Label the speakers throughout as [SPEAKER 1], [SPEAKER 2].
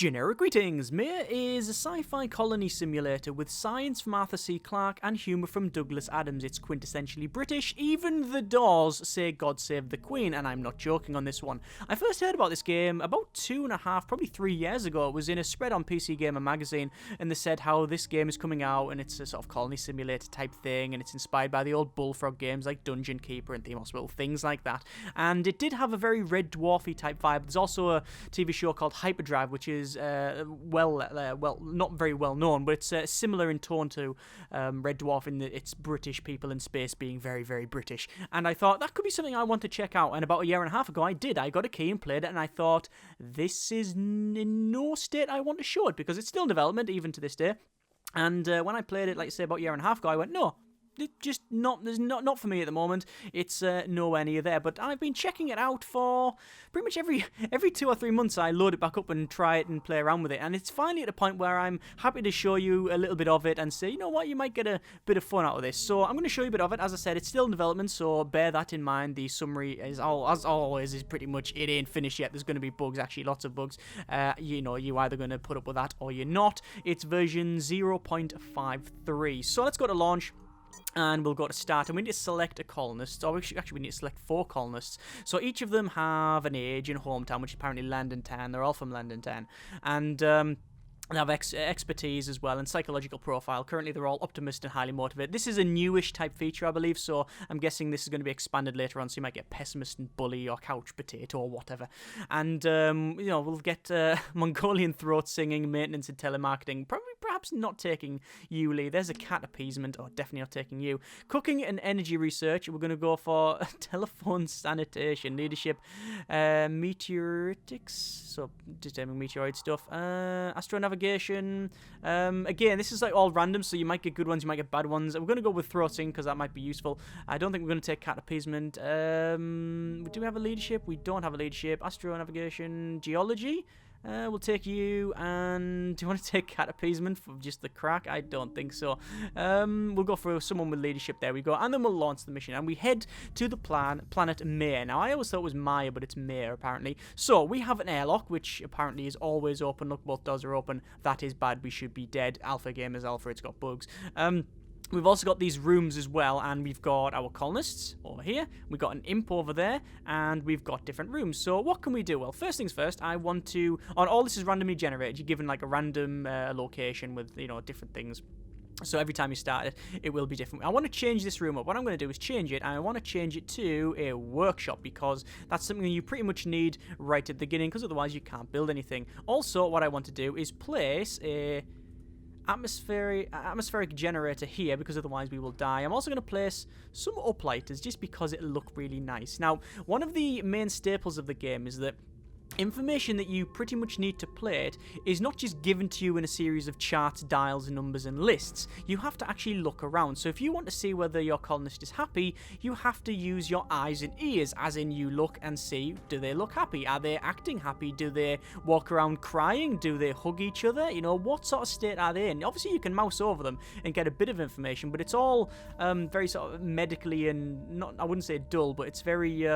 [SPEAKER 1] Generic greetings! Maia is a sci-fi colony simulator with science from Arthur C. Clarke and humour from Douglas Adams. It's quintessentially British. Even the Doors say God save the Queen, and I'm not joking on this one. I first heard about this game about 2.5, probably 3 years ago. It was in a spread on PC Gamer magazine, and they said how this game is coming out, and it's a sort of colony simulator type thing, and it's inspired by the old Bullfrog games like Dungeon Keeper and Theme Hospital, things like that. And it did have a very Red Dwarfy type vibe. There's also a TV show called Hyperdrive, which is not very well known, but it's similar in tone to Red Dwarf in that it's British people in space being very, very British. And I thought that could be something I want to check out. And about a year and a half ago, I did. I got a key and played it, and I thought, this is in no state I want to show it, because it's still in development even to this day. And when I played it, like I say, about a year and a half ago, I went, no. Just not for me at the moment. It's nowhere near there. But I've been checking it out for pretty much every 2 or 3 months. I load it back up and try it and play around with it. And it's finally at a point where I'm happy to show you a little bit of it and say, you know what, you might get a bit of fun out of this. So I'm going to show you a bit of it. As I said, it's still in development, so bear that in mind. The summary is, as always, is pretty much it ain't finished yet. There's going to be bugs, actually, lots of bugs. You're either going to put up with that or you're not. It's version 0.53. So let's go to launch. And we'll go to start, and we need to select a colonist, or we need to select 4 colonists. So each of them have an age and hometown, which is apparently London Town. They're all from London Town. And they have expertise as well, and psychological profile. Currently, they're all optimist and highly motivated. This is a newish type feature, I believe, so I'm guessing this is going to be expanded later on, so you might get pessimist and bully or couch potato or whatever. And, we'll get Mongolian throat singing, maintenance and telemarketing, perhaps not taking you, Lee. There's a cat appeasement, or definitely not taking you. Cooking and energy research, we're going to go for telephone sanitation, leadership, meteoritics, so determining meteoroid stuff, astronavigation. Again, this is like all random, so you might get good ones, you might get bad ones. We're going to go with throat singing because that might be useful. I don't think we're going to take cat appeasement. Do we have a leadership? We don't have a leadership. Astronavigation, geology. We'll take you, and do you want to take cat appeasement for just the crack? I don't think so. We'll go for someone with leadership. There we go. And then we'll launch the mission, and we head to the planet Maia. Now, I always thought it was Maia, but it's Maia, apparently. So, we have an airlock, which apparently is always open. Look, both doors are open. That is bad. We should be dead. Alpha game is alpha. It's got bugs. We've also got these rooms as well, and we've got our colonists over here, we've got an imp over there, and we've got different rooms. So what can we do? Well, first things first, I want to, all this is randomly generated. You're given like a random location with, different things. So every time you start it, it will be different. I want to change this room up. What I'm going to do is change it, and I want to change it to a workshop, because that's something you pretty much need right at the beginning, because otherwise you can't build anything. Also, what I want to do is place a atmospheric generator here, because otherwise we will die. I'm also going to place some uplighters just because it'll look really nice. Now, one of the main staples of the game is that information that you pretty much need to play it is not just given to you in a series of charts, dials, numbers, and lists. You have to actually look around. So if you want to see whether your colonist is happy, you have to use your eyes and ears, as in you look and see, do they look happy? Are they acting happy? Do they walk around crying? Do they hug each other? What sort of state are they in? Obviously, you can mouse over them and get a bit of information, but it's all very sort of medically and not, I wouldn't say dull, but it's very...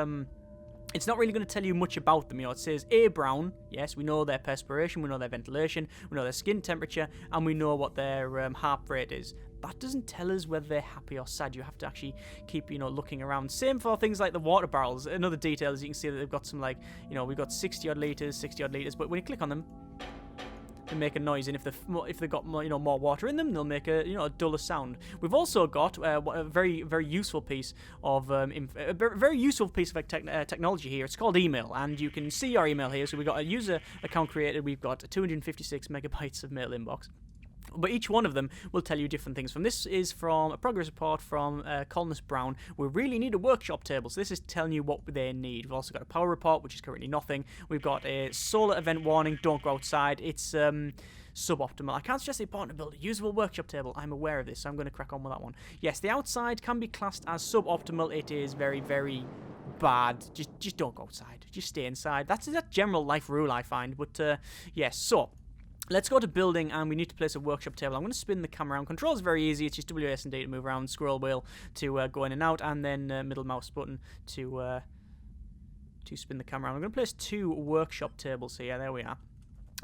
[SPEAKER 1] It's not really going to tell you much about them. It says A brown. Yes, we know their perspiration, we know their ventilation, we know their skin temperature, and we know what their heart rate is. That doesn't tell us whether they're happy or sad. You have to actually keep, looking around. Same for things like the water barrels. Another detail is you can see that they've got some we've got 60 odd litres, but when you click on them, they make a noise, and if they've got more water in them, they'll make a duller sound. We've also got a very, very useful piece of technology here. It's called email, and you can see our email here. So we've got a user account created. We've got 256 megabytes of mail inbox. But each one of them will tell you different things. This is from a progress report from Colonist Brown. We really need a workshop table. So this is telling you what they need. We've also got a power report, which is currently nothing. We've got a solar event warning. Don't go outside. It's suboptimal. I can't suggest the important to build a usable workshop table. I'm aware of this, so I'm going to crack on with that one. Yes, the outside can be classed as suboptimal. It is very, very bad. Just don't go outside. Just stay inside. That's a general life rule, I find. But yes, so... let's go to building, and we need to place a workshop table. I'm going to spin the camera around. Control is very easy. It's just WS and D to move around, scroll wheel to go in and out, and then middle mouse button to spin the camera around. I'm going to place 2 workshop tables here. There we are.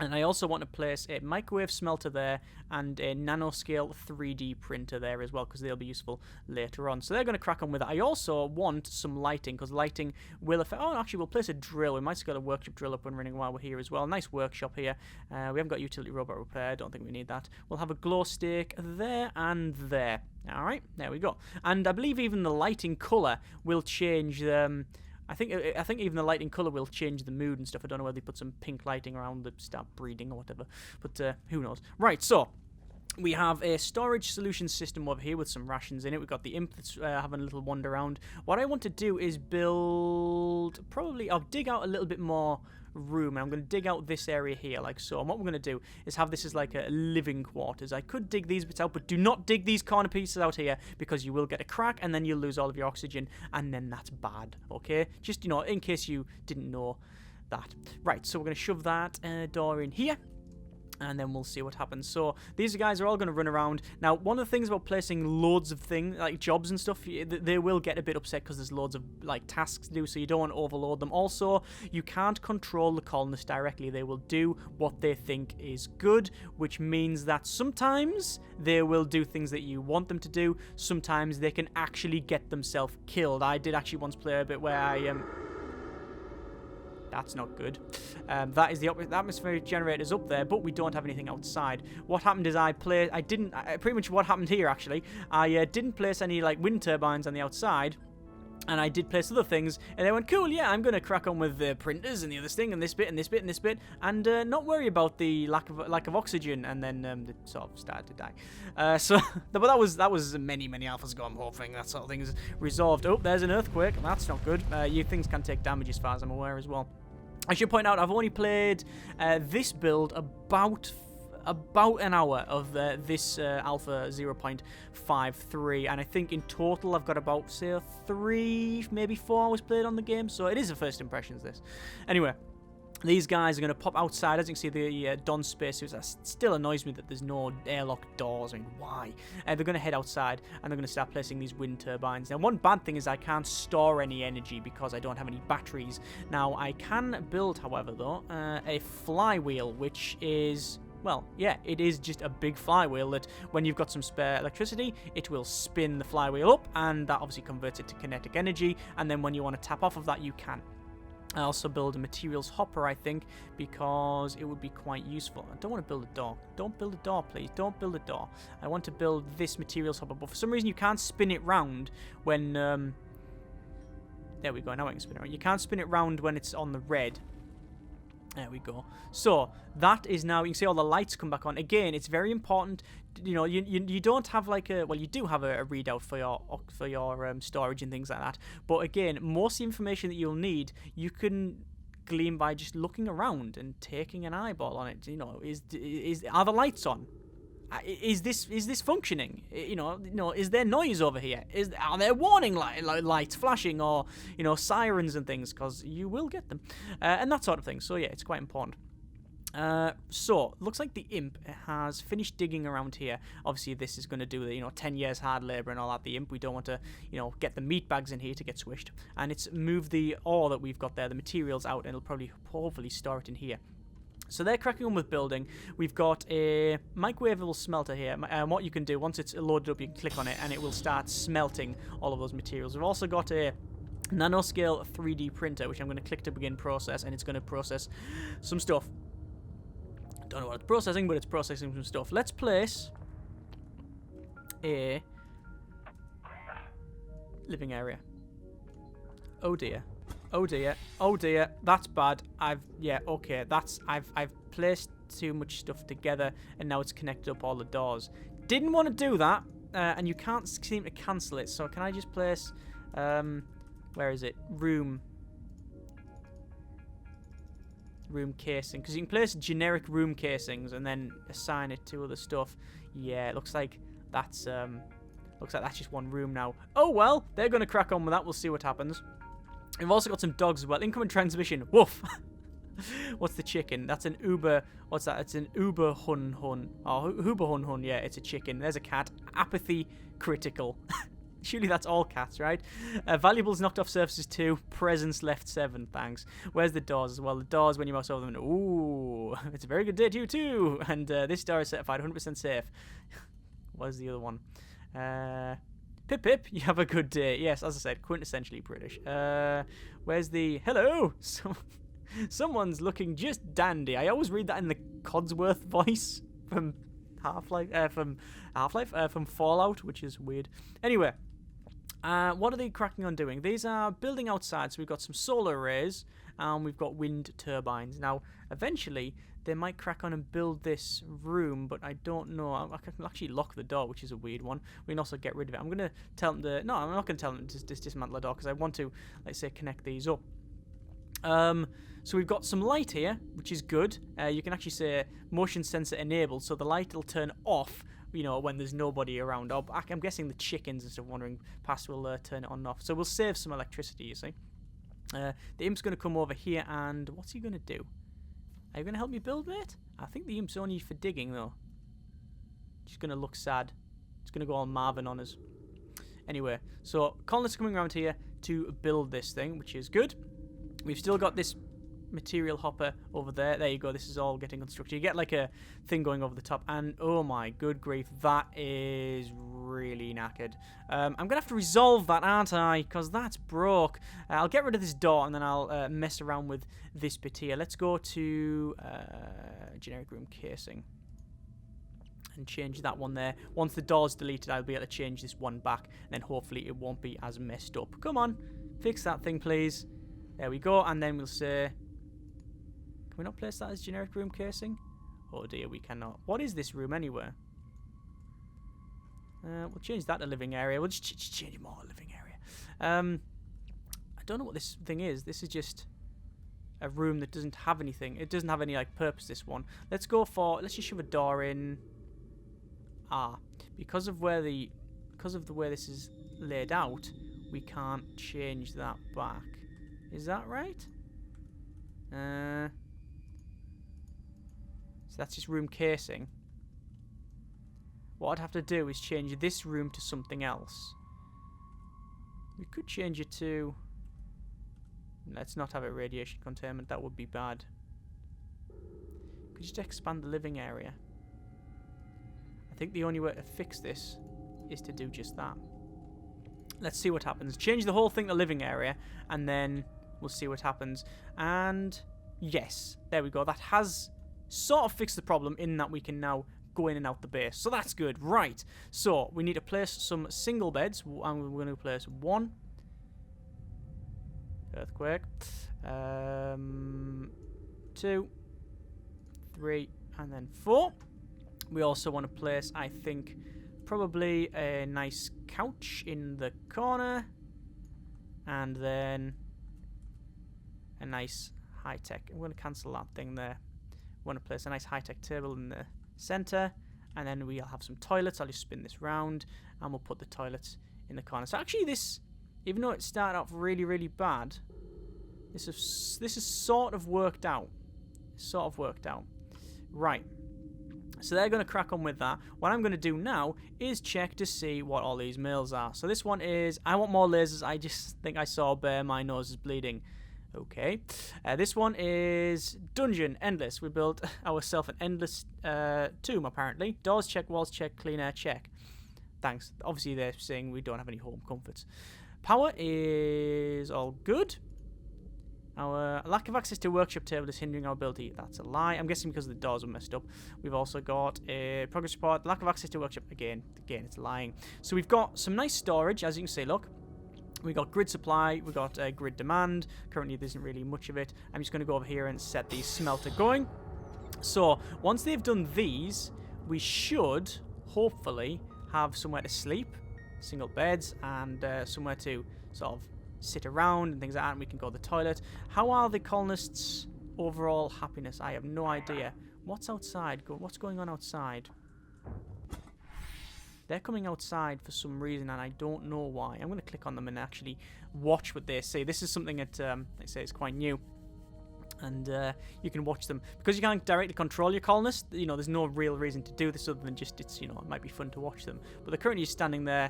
[SPEAKER 1] And I also want to place a microwave smelter there and a nanoscale 3D printer there as well, because they'll be useful later on. So they're going to crack on with it. I also want some lighting, because lighting will affect... Oh, actually, we'll place a drill. We might just got a workshop drill up and running while we're here as well. Nice workshop here. We haven't got utility robot repair. Don't think we need that. We'll have a glow stick there and there. All right, there we go. And I believe even the lighting colour will change... I think even the lighting colour will change the mood and stuff. I don't know whether they put some pink lighting around to start breeding or whatever. But who knows. Right, so we have a storage solution system over here with some rations in it. We've got the imp that's having a little wander around. What I want to do is build... I'll dig out a little bit more room, and I'm going to dig out this area here like so. And what we're going to do is have this as like a living quarters. I could dig these bits out, but do not dig these corner pieces out here, because you will get a crack and then you'll lose all of your oxygen, and then that's bad. Okay, just, you know, in case you didn't know that. Right, so we're going to shove that door in here, and then we'll see what happens. So these guys are all going to run around. Now, one of the things about placing loads of things, like jobs and stuff, they will get a bit upset because there's loads of like tasks to do, so you don't want to overload them. Also, you can't control the colonists directly. They will do what they think is good, which means that sometimes they will do things that you want them to do. Sometimes they can actually get themselves killed. I did actually once play a bit where I... That's not good. That is the atmospheric generators up there, but we don't have anything outside. What happened is pretty much what happened here, actually. I didn't place any, like, wind turbines on the outside, and I did place other things, and they went, cool, yeah, I'm going to crack on with the printers and the other thing, and this bit, and this bit, and this bit, and not worry about the lack of oxygen, and then they sort of started to die. But that was many alphas ago. I'm hoping that sort of thing is resolved. Oh, there's an earthquake. That's not good. You things can take damage as far as I'm aware as well. I should point out, I've only played this build about an hour of this Alpha 0.53, and I think in total I've got about, say, 3, maybe 4 hours played on the game, so it is a first impressions, this. Anyway, these guys are going to pop outside. As you can see, the Don spacesuits. That still annoys me that there's no airlock doors. I mean, why? They're going to head outside, and they're going to start placing these wind turbines. Now, one bad thing is I can't store any energy because I don't have any batteries. Now, I can build, however, though, a flywheel, which is... Well, yeah, it is just a big flywheel that when you've got some spare electricity, it will spin the flywheel up, and that obviously converts it to kinetic energy, and then when you want to tap off of that, you can. I also build a materials hopper, I think, because it would be quite useful. I don't want to build a door. Don't build a door, please. Don't build a door. I want to build this materials hopper, but for some reason you can't spin it round when... There we go, now I can spin it around. You can't spin it round when it's on the red. There we go. So, that is now, you can see all the lights come back on. Again, it's very important, you know, you don't have like a, well, you do have a readout for your storage and things like that. But again, most of the information that you'll need, you can glean by just looking around and taking an eyeball on it. You know, are the lights on? Is this functioning? You know, is there noise over here? Are there warning lights flashing, or, you know, sirens and things? Because you will get them, and that sort of thing. So yeah, it's quite important. So looks like the imp has finished digging around here. Obviously, this is going to do the 10 years hard labor and all that. The imp, we don't want to get the meat bags in here to get swished, and it's moved the ore that we've got there, the materials out, and it'll probably hopefully store it in here. So they're cracking on with building. We've got a microwavable smelter here. And what you can do, once it's loaded up, you can click on it and it will start smelting all of those materials. We've also got a nanoscale 3D printer, which I'm going to click to begin process, and it's going to process some stuff. Don't know what it's processing, but it's processing some stuff. Let's place a living area. Oh dear. Oh dear, oh dear, that's bad. I've placed too much stuff together, and now it's connected up all the doors. Didn't want to do that, and you can't seem to cancel it, so can I just place, where is it? Room casing, because you can place generic room casings and then assign it to other stuff. Yeah, it looks like that's just one room now. Oh well, they're going to crack on with that. We'll see what happens. We've also got some dogs as well. Incoming transmission. Woof. What's the chicken? That's an Uber. What's that? It's an Uber hun hun. Oh, Uber hun hun. Yeah, it's a chicken. There's a cat. Apathy critical. Surely that's all cats, right? Valuables knocked off surfaces 2. Presents left 7. Thanks. Where's the doors as well? The doors, when you mouse over them, ooh, it's a very good day to you too. And this door is certified 100% safe. Where's the other one? Pip Pip, you have a good day. Yes, as I said, quintessentially British. Where's the... Hello! Someone's looking just dandy. I always read that in the Codsworth voice from from Fallout, which is weird. Anyway, what are they cracking on doing? These are building outside, so we've got some solar arrays, and we've got wind turbines. Now, eventually, they might crack on and build this room, but I don't know. I can actually lock the door, which is a weird one. We can also get rid of it. I'm going to tell them to... No, I'm not going to tell them to dismantle the door, because I want to, let's say, connect these up. So we've got some light here, which is good. You can actually say motion sensor enabled, so the light will turn off, you know, when there's nobody around. I'm guessing the chickens and stuff wandering past will turn it on and off. So we'll save some electricity, you see. The imp's going to come over here, and what's he going to do? Are you going to help me build, mate? I think the imp's only for digging, though. She's going to look sad. It's going to go all Marvin on us. Anyway, so colonists coming around here to build this thing, which is good. We've still got this material hopper over there. There you go. This is all getting constructed. You get like a thing going over the top, and oh my good grief, that is really knackered. I'm gonna have to resolve that, aren't I? Because that's broke. I'll get rid of this door, and then I'll mess around with this bit here. Let's go to generic room casing and change that one there. Once the door's deleted, I'll be able to change this one back, and then hopefully it won't be as messed up. Come on, fix that thing, please. There we go, and then we'll say... Can we not place that as generic room casing? Oh dear, we cannot. What is this room anyway? We'll change that to living area. We'll just change it more to living area. I don't know what this thing is. This is just a room that doesn't have anything. It doesn't have any like purpose, this one. Let's go for... Let's just shove a door in. Because of the way this is laid out, we can't change that back. Is that right? So that's just room casing. What I'd have to do is change this room to something else. We could change it to... Let's not have it radiation containment. That would be bad. Could just expand the living area. I think the only way to fix this is to do just that. Let's see what happens. Change the whole thing to living area, and then we'll see what happens. And yes, there we go. That has sort of fixed the problem in that we can now go in and out the base. So that's good. Right. So we need to place some single beds, and we're going to place 1 earthquake, 2, 3, and then 4. We also want to place, I think, probably a nice couch in the corner, and then a nice high-tech. I'm going to cancel that thing there. We want to place a nice high-tech table in the center, and then we'll have some toilets. I'll just spin this round, and we'll put the toilets in the corner. So actually this, even though it started off really, really bad, this is sort of worked out. Right. So they're going to crack on with that. What I'm going to do now is check to see what all these mails are. So this one is, I want more lasers. I just think I saw a bear. My nose is bleeding. Okay. This one is dungeon, endless. We built ourselves an endless tomb, apparently. Doors check, walls check, clean air check. Thanks. Obviously, they're saying we don't have any home comforts. Power is all good. Our lack of access to workshop table is hindering our ability. That's a lie. I'm guessing because the doors were messed up. We've also got a progress report. Lack of access to workshop. Again, it's lying. So we've got some nice storage, as you can see, look. We got grid supply, we got grid demand. Currently, there isn't really much of it. I'm just going to go over here and set the smelter going. So, once they've done these, we should, hopefully, have somewhere to sleep, single beds, and somewhere to sort of sit around and things like that, and we can go to the toilet. How are the colonists' overall happiness? I have no idea. What's outside? What's going on outside? They're coming outside for some reason, and I don't know why. I'm going to click on them and actually watch what they say. This is something that, they say, is quite new. And you can watch them. Because you can't directly control your colonists, you know, there's no real reason to do this other than just, it's, you know, it might be fun to watch them. But they're currently standing there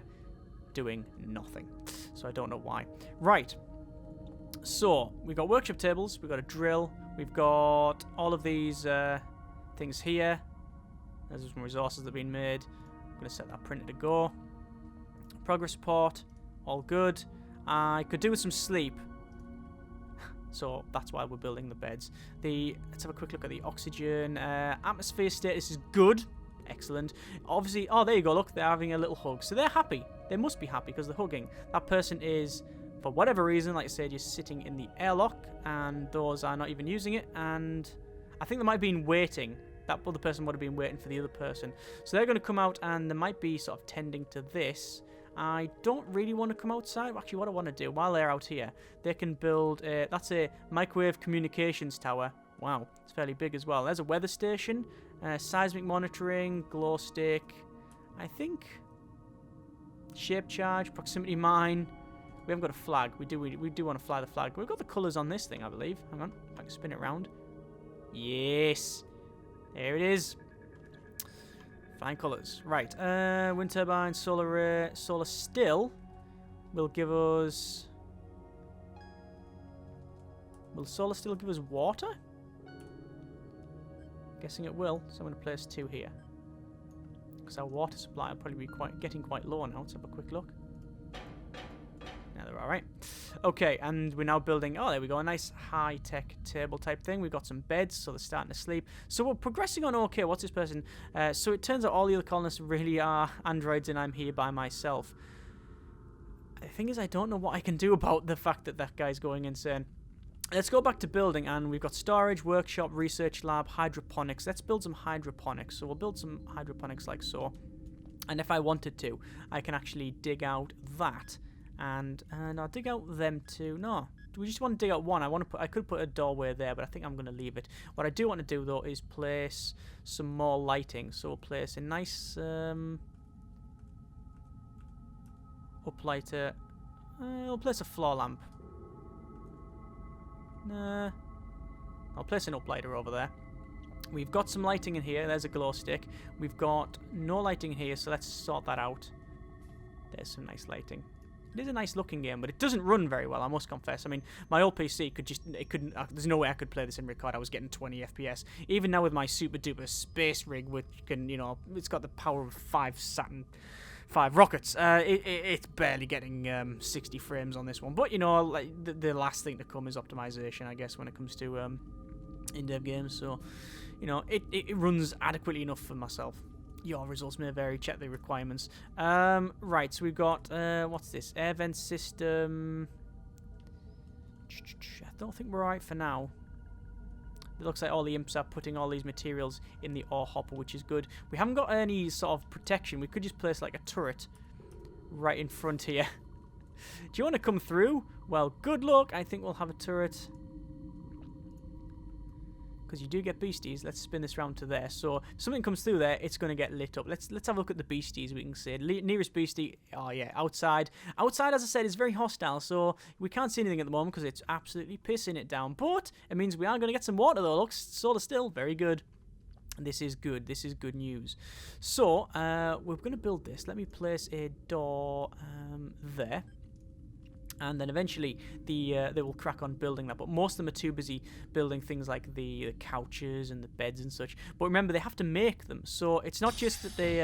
[SPEAKER 1] doing nothing. So I don't know why. Right. So, we've got workshop tables, we've got a drill, we've got all of these things here. There's some resources that have been made. I'm going to set that printer to go. Progress report, all good. I could do with some sleep. So that's why we're building the beds. Let's have a quick look at the oxygen. Atmosphere status is good. Excellent. Obviously, oh, there you go. Look, they're having a little hug. So they're happy. They must be happy because they're hugging. That person is, for whatever reason, like I said, just sitting in the airlock, and those are not even using it. And I think they might have been waiting. That other person would have been waiting for the other person. So they're going to come out, and they might be sort of tending to this. I don't really want to come outside. Actually, what I want to do, while they're out here, they can build that's a microwave communications tower. Wow, it's fairly big as well. There's a weather station, seismic monitoring, glow stick, I think shape charge, proximity mine. We haven't got a flag. We do want to fly the flag. We've got the colours on this thing, I believe. Hang on, if I can spin it around. Yes, there it is. Flying colours. Right. Wind turbine, solar array, solar still will give us. Will solar still give us water? Guessing it will. So I'm going to place 2 here. Because our water supply will probably be getting quite low now. Let's have a quick look. Now they're alright. Okay, and we're now building, oh, there we go, a nice high-tech table type thing. We've got some beds, so they're starting to sleep. So we're progressing on okay. What's this person? So it turns out all the other colonists really are androids, and I'm here by myself. The thing is, I don't know what I can do about the fact that that guy's going insane. Let's go back to building, and we've got storage, workshop, research lab, hydroponics. Let's build some hydroponics. So we'll build some hydroponics like so. And if I wanted to, I can actually dig out that. And I'll dig out them too. No, we just want to dig out one. I could put a doorway there, but I think I'm going to leave it. What I do want to do though is place some more lighting. So we'll place a nice uplighter. I'll place a floor lamp. Nah, I'll place an uplighter over there. We've got some lighting in here. There's a glow stick. We've got no lighting in here, so let's sort that out. There's some nice lighting. It is a nice looking game, but it doesn't run very well, I must confess. I mean, my old PC there's no way I could play this in record. I was getting 20 FPS. Even now with my super duper space rig, which can, it's got the power of 5 Saturn 5 rockets. It's barely getting 60 frames on this one. But, like the last thing to come is optimization, I guess, when it comes to in-dev games. So, it runs adequately enough for myself. Your results may vary. Check the requirements. Right, so we've got, what's this? Air vent system. I don't think we're right for now. It looks like all the imps are putting all these materials in the ore hopper, which is good. We haven't got any sort of protection. We could just place like a turret right in front here. Do you want to come through? Well, good luck. I think we'll have a turret. Because you do get beasties. Let's spin this round to there. So if something comes through there, it's going to get lit up. Let's have a look at the beasties. We can see nearest beastie. Oh yeah, outside. Outside, as I said, is very hostile. So we can't see anything at the moment because it's absolutely pissing it down. But it means we are going to get some water though. Looks solar still. Very good. This is good. This is good news. So we're going to build this. Let me place a door there. And then eventually they will crack on building that. But most of them are too busy building things like the couches and the beds and such. But remember, they have to make them. So it's not just that they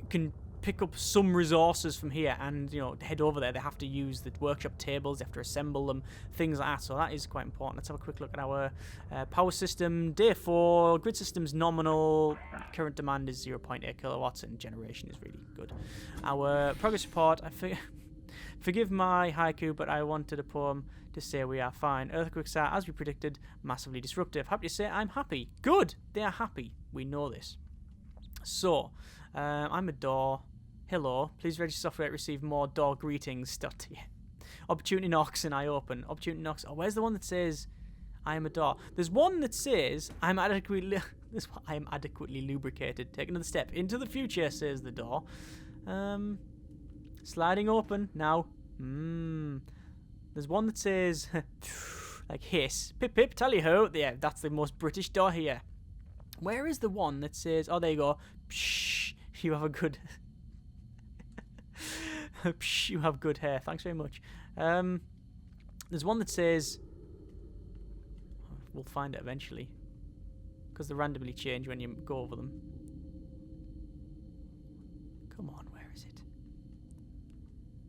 [SPEAKER 1] can pick up some resources from here and head over there. They have to use the workshop tables. They have to assemble them, things like that. So that is quite important. Let's have a quick look at our power system. Day 4, grid system's nominal. Current demand is 0.8 kilowatts, and generation is really good. Our progress report. Forgive my haiku, but I wanted a poem to say we are fine. Earthquakes are, as we predicted, massively disruptive. Happy to say I'm happy. Good. They are happy. We know this. So, I'm a door. Hello. Please register software to receive more door greetings. Opportunity knocks and I open. Opportunity knocks. Oh, where's the one that says I am a door? There's one that says I am adequately lubricated. Take another step into the future, says the door. Sliding open now. There's one that says like hiss. Pip pip tally ho. Yeah, that's the most British door here. Where is the one that says, oh, there you go. Psh, you have a good Psh, you have good hair. Thanks very much. There's one that says... We'll find it eventually. Because they randomly change when you go over them. Come on, where is it?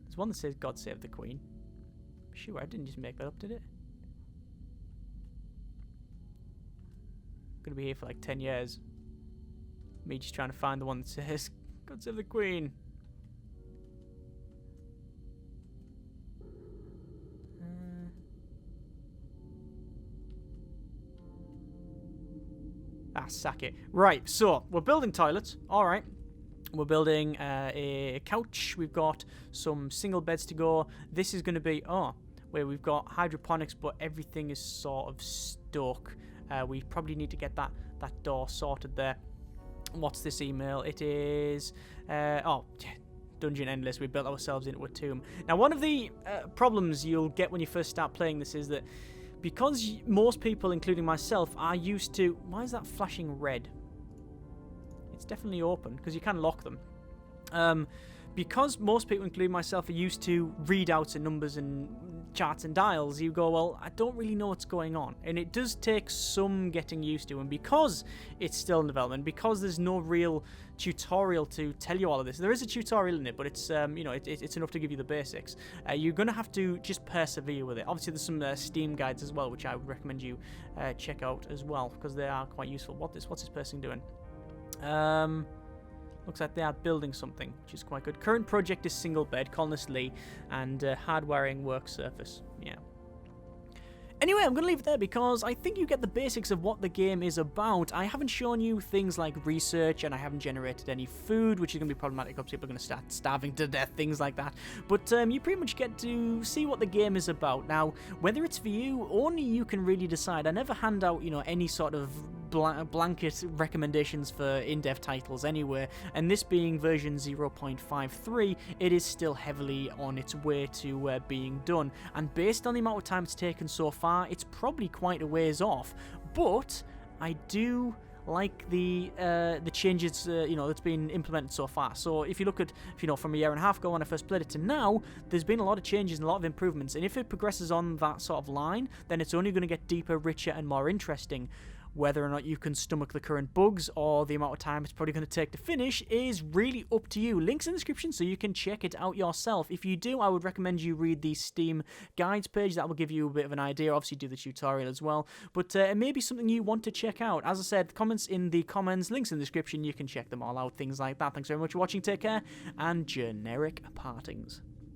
[SPEAKER 1] There's one that says God Save the Queen. Sure, I didn't just make that up, did it? I'm gonna be here for like 10 years. Me just trying to find the one that says God Save the Queen. Sack it. Right, so we're building toilets. All right. We're building a couch. We've got some single beds to go. This is going to be, where we've got hydroponics, but everything is sort of stuck. We probably need to get that door sorted there. What's this email? It is, Dungeon Endless. We built ourselves into a tomb. Now, one of the problems you'll get when you first start playing this is that because most people, including myself, are used to... Why is that flashing red? It's definitely open, because you can lock them. Because most people, including myself, are used to readouts and numbers and charts and dials, you go, well, I don't really know what's going on. And it does take some getting used to. And because it's still in development, because there's no real tutorial to tell you all of this, there is a tutorial in it, but it's it's enough to give you the basics. You're going to have to just persevere with it. Obviously, there's some Steam guides as well, which I would recommend you check out as well, because they are quite useful. What's this person doing? Looks like they are building something, which is quite good. Current project is single bed, colonist Lee, and hardwiring work surface. Yeah. Anyway, I'm going to leave it there because I think you get the basics of what the game is about. I haven't shown you things like research, and I haven't generated any food, which is going to be problematic because people are going to start starving to death, things like that. But you pretty much get to see what the game is about. Now, whether it's for you, only you can really decide. I never hand out, any sort of blanket recommendations for in-depth titles anywhere, and this being version 0.53, it is still heavily on its way to being done. And based on the amount of time it's taken so far, it's probably quite a ways off, but I do like the changes that's been implemented so far. So if you look at from a year and a half ago when I first played it to now, there's been a lot of changes and a lot of improvements, and if it progresses on that sort of line, then it's only going to get deeper, richer, and more interesting. Whether or not you can stomach the current bugs or the amount of time it's probably going to take to finish is really up to you. Links in the description so you can check it out yourself. If you do, I would recommend you read the Steam guides page. That will give you a bit of an idea. Obviously, do the tutorial as well. But it may be something you want to check out. As I said, comments in the comments, links in the description. You can check them all out, things like that. Thanks very much for watching. Take care, and generic partings.